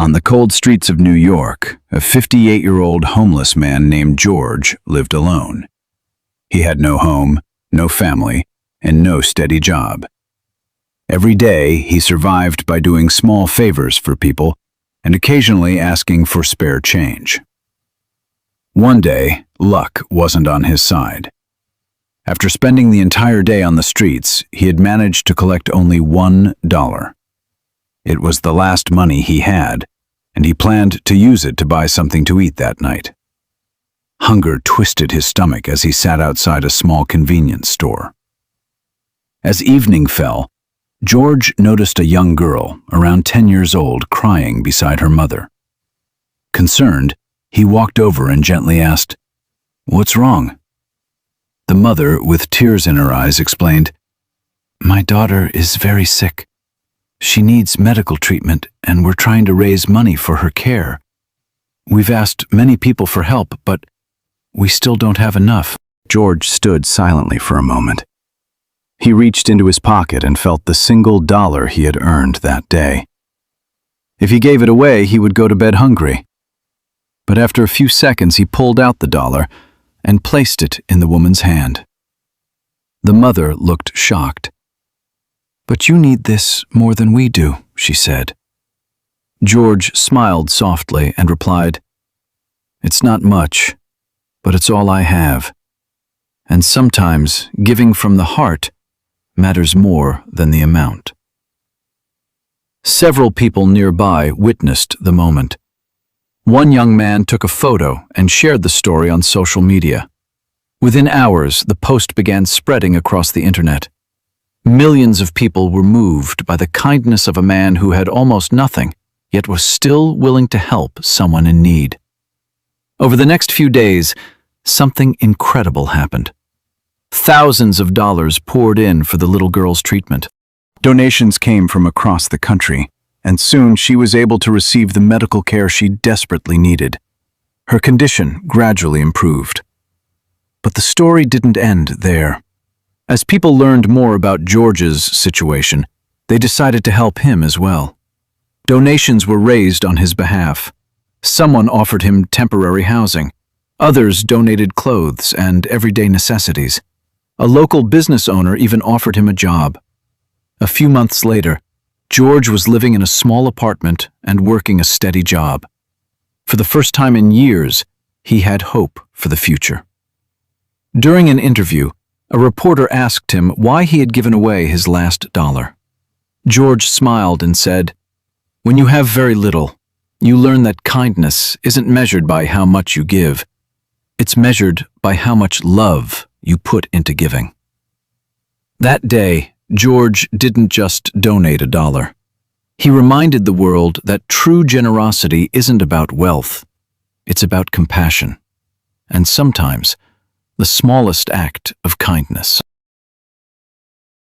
On the cold streets of New York, a 58-year-old homeless man named George lived alone. He had no home, no family, and no steady job. Every day, he survived by doing small favors for people and occasionally asking for spare change. One day, luck wasn't on his side. After spending the entire day on the streets, he had managed to collect only $1. It was the last money he had, and he planned to use it to buy something to eat that night. Hunger twisted his stomach as he sat outside a small convenience store. As evening fell, George noticed a young girl, around 10 years old, crying beside her mother. Concerned, he walked over and gently asked, "What's wrong?" The mother, with tears in her eyes, explained, "My daughter is very sick. She needs medical treatment, and we're trying to raise money for her care. We've asked many people for help, but we still don't have enough." George stood silently for a moment. He reached into his pocket and felt the single dollar he had earned that day. If he gave it away, he would go to bed hungry. But after a few seconds, he pulled out the dollar and placed it in the woman's hand. The mother looked shocked. "But you need this more than we do," she said. George smiled softly and replied, "It's not much, but it's all I have. And sometimes giving from the heart matters more than the amount." Several people nearby witnessed the moment. One young man took a photo and shared the story on social media. Within hours, the post began spreading across the internet. Millions of people were moved by the kindness of a man who had almost nothing, yet was still willing to help someone in need. Over the next few days, something incredible happened. Thousands of dollars poured in for the little girl's treatment. Donations came from across the country, and soon she was able to receive the medical care she desperately needed. Her condition gradually improved. But the story didn't end there. As people learned more about George's situation, they decided to help him as well. Donations were raised on his behalf. Someone offered him temporary housing. Others donated clothes and everyday necessities. A local business owner even offered him a job. A few months later, George was living in a small apartment and working a steady job. For the first time in years, he had hope for the future. During an interview, a reporter asked him why he had given away his last dollar. George smiled and said, "When you have very little, you learn that kindness isn't measured by how much you give. It's measured by how much love you put into giving." That day, George didn't just donate a dollar. He reminded the world that true generosity isn't about wealth. It's about compassion. And sometimes, the smallest act of kindness.